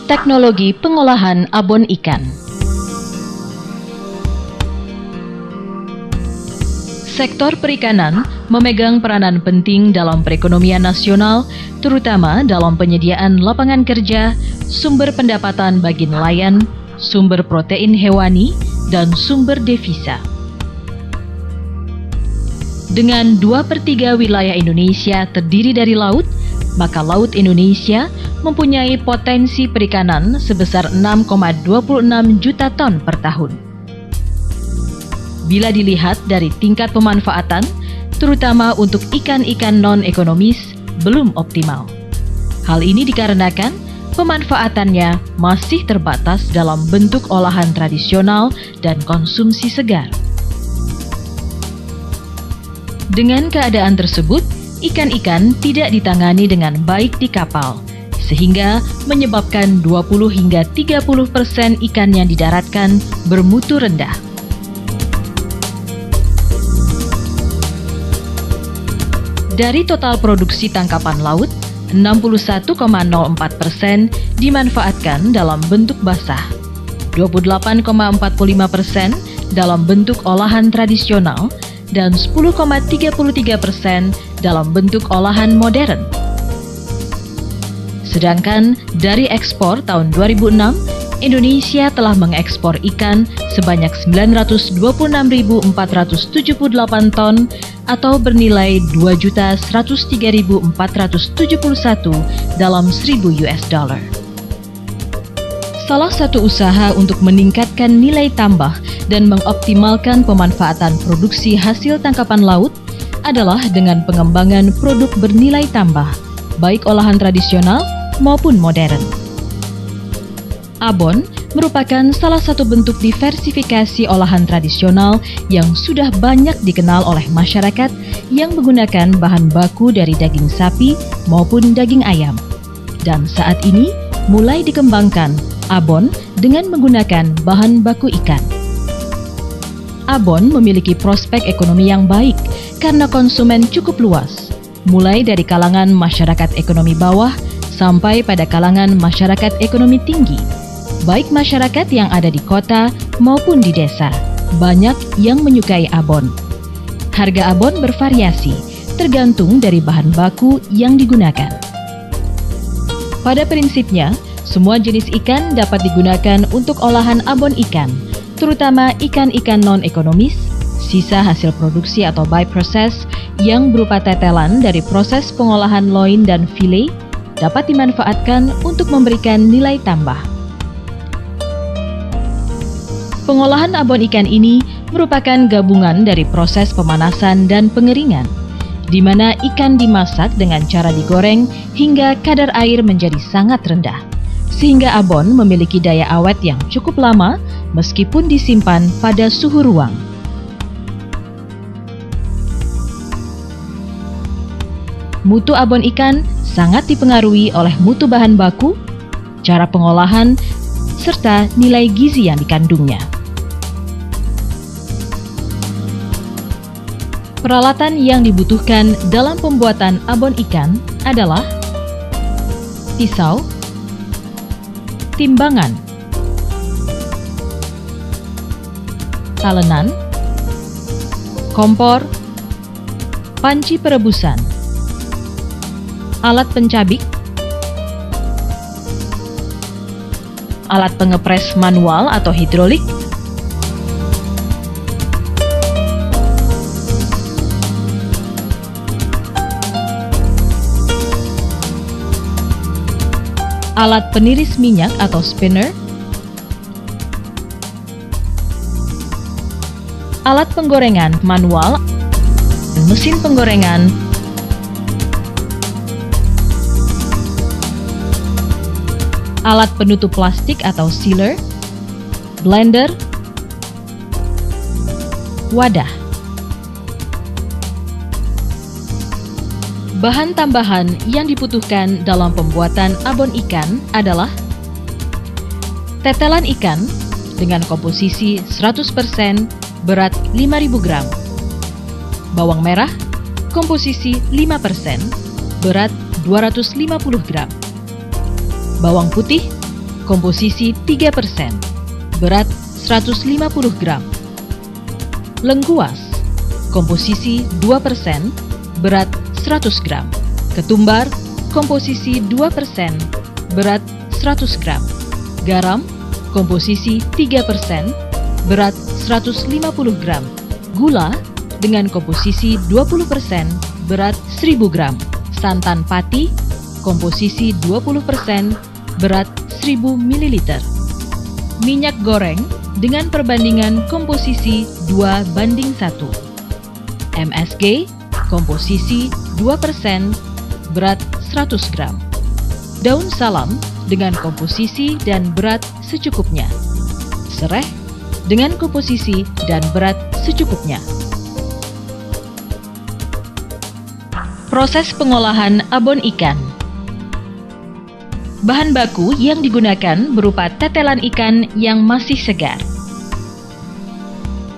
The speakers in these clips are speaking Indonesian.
teknologi pengolahan abon ikan. Sektor perikanan memegang peranan penting dalam perekonomian nasional, terutama dalam penyediaan lapangan kerja, sumber pendapatan bagi nelayan, sumber protein hewani, dan sumber devisa. Dengan 2/3 wilayah Indonesia terdiri dari laut, maka Laut Indonesia mempunyai potensi perikanan sebesar 6,26 juta ton per tahun. Bila dilihat dari tingkat pemanfaatan, terutama untuk ikan-ikan non-ekonomis, belum optimal. Hal ini dikarenakan pemanfaatannya masih terbatas dalam bentuk olahan tradisional dan konsumsi segar. Dengan keadaan tersebut, ikan-ikan tidak ditangani dengan baik di kapal, sehingga menyebabkan 20 hingga 30% ikan yang didaratkan bermutu rendah. Dari total produksi tangkapan laut, 61,04% dimanfaatkan dalam bentuk basah, 28,45% dalam bentuk olahan tradisional, dan 10,33% dalam bentuk olahan modern. Sedangkan dari ekspor tahun 2006, Indonesia telah mengekspor ikan sebanyak 926.478 ton atau bernilai 2.103.471 dalam $1.000. Salah satu usaha untuk meningkatkan nilai tambah dan mengoptimalkan pemanfaatan produksi hasil tangkapan laut adalah dengan pengembangan produk bernilai tambah, baik olahan tradisional maupun modern. Abon merupakan salah satu bentuk diversifikasi olahan tradisional yang sudah banyak dikenal oleh masyarakat yang menggunakan bahan baku dari daging sapi maupun daging ayam. Dan saat ini mulai dikembangkan abon dengan menggunakan bahan baku ikan. Abon memiliki prospek ekonomi yang baik karena konsumen cukup luas, mulai dari kalangan masyarakat ekonomi bawah sampai pada kalangan masyarakat ekonomi tinggi. Baik masyarakat yang ada di kota maupun di desa, banyak yang menyukai abon. Harga abon bervariasi, tergantung dari bahan baku yang digunakan. Pada prinsipnya, semua jenis ikan dapat digunakan untuk olahan abon ikan, terutama ikan-ikan non-ekonomis, sisa hasil produksi atau byprocess yang berupa tetelan dari proses pengolahan loin dan filet, dapat dimanfaatkan untuk memberikan nilai tambah. Pengolahan abon ikan ini merupakan gabungan dari proses pemanasan dan pengeringan, di mana ikan dimasak dengan cara digoreng hingga kadar air menjadi sangat rendah, sehingga abon memiliki daya awet yang cukup lama meskipun disimpan pada suhu ruang. Mutu abon ikan sangat dipengaruhi oleh mutu bahan baku, cara pengolahan, serta nilai gizi yang dikandungnya. Peralatan yang dibutuhkan dalam pembuatan abon ikan adalah pisau, timbangan, talenan, kompor, panci perebusan, alat pencabik, alat pengepres manual atau hidrolik, alat peniris minyak atau spinner, alat penggorengan manual, mesin penggorengan, alat penutup plastik atau sealer, blender, wadah. Bahan tambahan yang dibutuhkan dalam pembuatan abon ikan adalah tetelan ikan dengan komposisi 100% berat 5.000 gram, bawang merah komposisi 5% berat 250 gram, bawang putih komposisi 3%, berat 150 gram. Lengkuas, komposisi 2%, berat 100 gram. Ketumbar, komposisi 2%, berat 100 gram. Garam, komposisi 3%, berat 150 gram. Gula, dengan komposisi 20%, berat 1000 gram. Santan pati, komposisi 20%, berat 1000 ml. Minyak goreng, dengan perbandingan komposisi 2:1. MSG, komposisi 2%, berat 100 gram. Daun salam, dengan komposisi dan berat secukupnya. Sereh, dengan komposisi dan berat secukupnya. Proses pengolahan abon ikan. Bahan baku yang digunakan berupa tetelan ikan yang masih segar.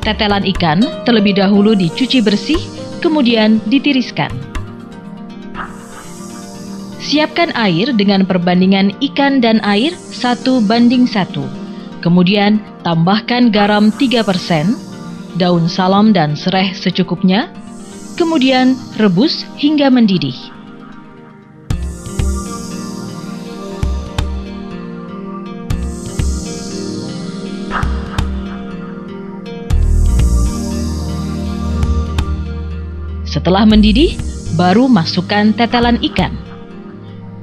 Tetelan ikan terlebih dahulu dicuci bersih, kemudian ditiriskan. Siapkan air dengan perbandingan ikan dan air 1:1. Kemudian tambahkan garam 3%, daun salam dan sereh secukupnya, kemudian rebus hingga mendidih. Setelah mendidih, baru masukkan tetelan ikan.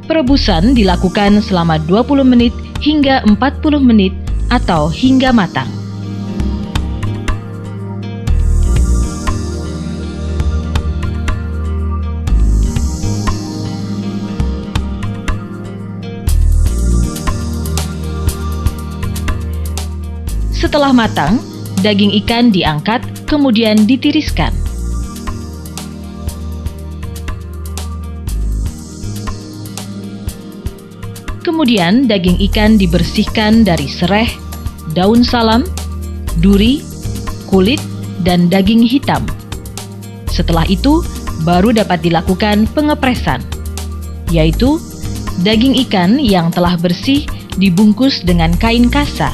Perebusan dilakukan selama 20 menit hingga 40 menit atau hingga matang. Setelah matang, daging ikan diangkat, kemudian ditiriskan. Kemudian daging ikan dibersihkan dari sereh, daun salam, duri, kulit, dan daging hitam. Setelah itu, baru dapat dilakukan pengepresan, yaitu daging ikan yang telah bersih dibungkus dengan kain kasa,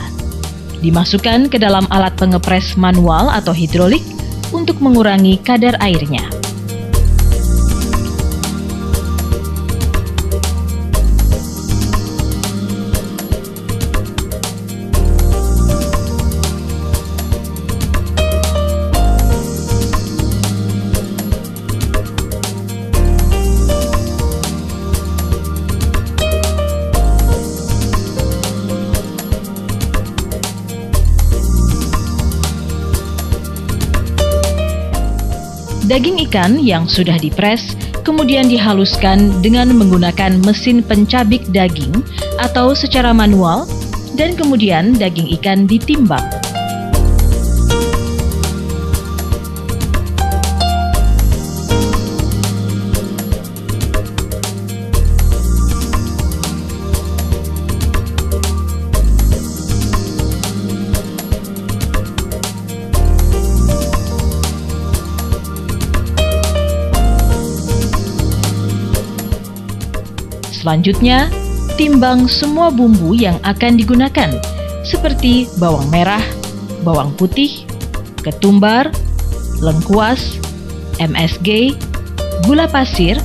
dimasukkan ke dalam alat pengepres manual atau hidrolik untuk mengurangi kadar airnya. Daging ikan yang sudah dipres kemudian dihaluskan dengan menggunakan mesin pencabik daging atau secara manual, dan kemudian daging ikan ditimbang. Selanjutnya, timbang semua bumbu yang akan digunakan, seperti bawang merah, bawang putih, ketumbar, lengkuas, MSG, gula pasir,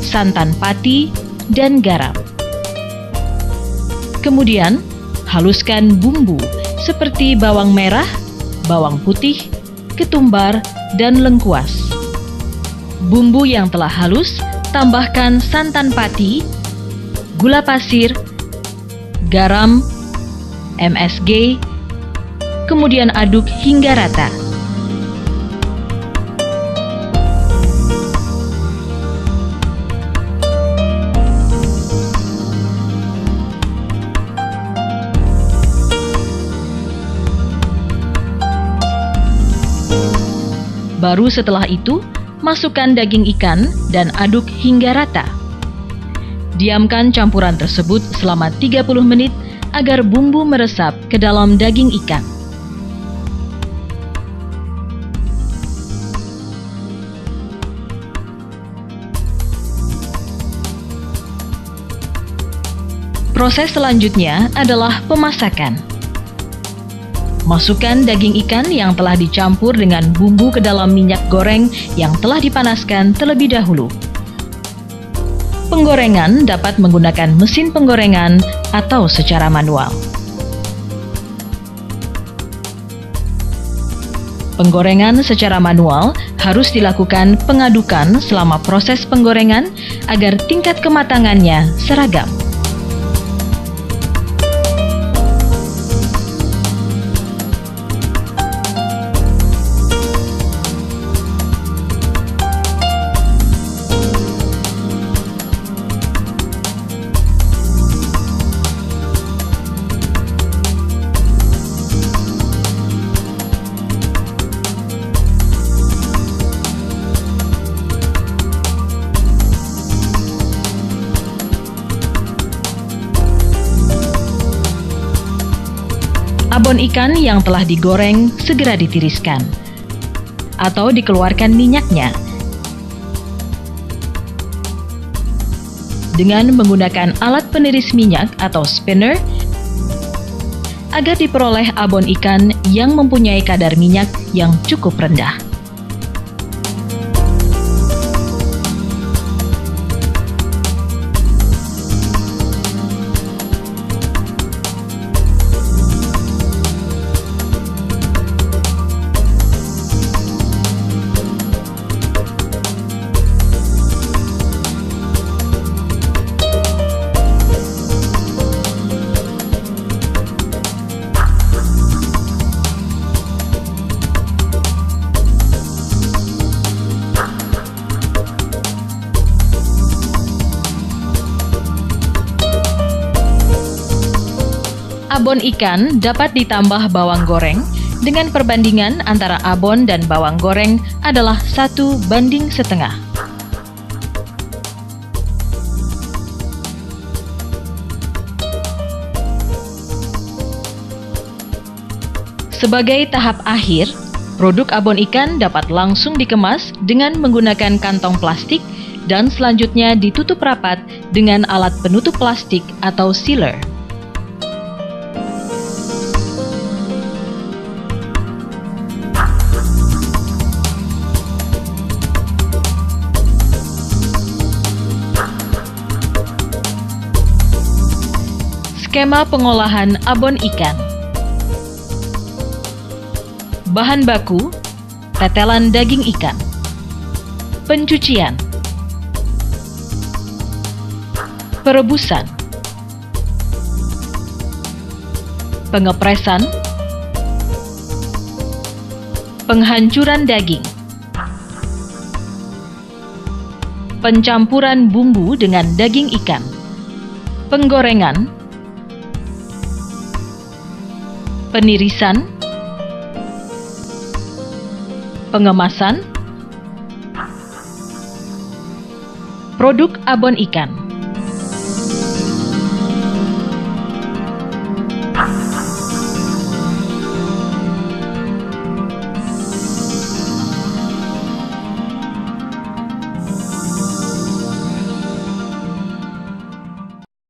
santan pati, dan garam. Kemudian, haluskan bumbu seperti bawang merah, bawang putih, ketumbar, dan lengkuas. Bumbu yang telah halus, tambahkan santan pati, gula pasir, garam, MSG, kemudian aduk hingga rata. Baru setelah itu, masukkan daging ikan dan aduk hingga rata. Diamkan campuran tersebut selama 30 menit agar bumbu meresap ke dalam daging ikan. Proses selanjutnya adalah pemasakan. Masukkan daging ikan yang telah dicampur dengan bumbu ke dalam minyak goreng yang telah dipanaskan terlebih dahulu. Penggorengan dapat menggunakan mesin penggorengan atau secara manual. Penggorengan secara manual harus dilakukan pengadukan selama proses penggorengan agar tingkat kematangannya seragam. Abon ikan yang telah digoreng segera ditiriskan atau dikeluarkan minyaknya dengan menggunakan alat peniris minyak atau spinner agar diperoleh abon ikan yang mempunyai kadar minyak yang cukup rendah. Abon ikan dapat ditambah bawang goreng dengan perbandingan antara abon dan bawang goreng adalah 1:1,5. Sebagai tahap akhir, produk abon ikan dapat langsung dikemas dengan menggunakan kantong plastik dan selanjutnya ditutup rapat dengan alat penutup plastik atau sealer. Skema pengolahan abon ikan. Bahan baku: tetelan daging ikan. Pencucian. Perebusan. Pengepresan. Penghancuran daging. Pencampuran bumbu dengan daging ikan. Penggorengan. Penirisan, pengemasan, produk abon ikan.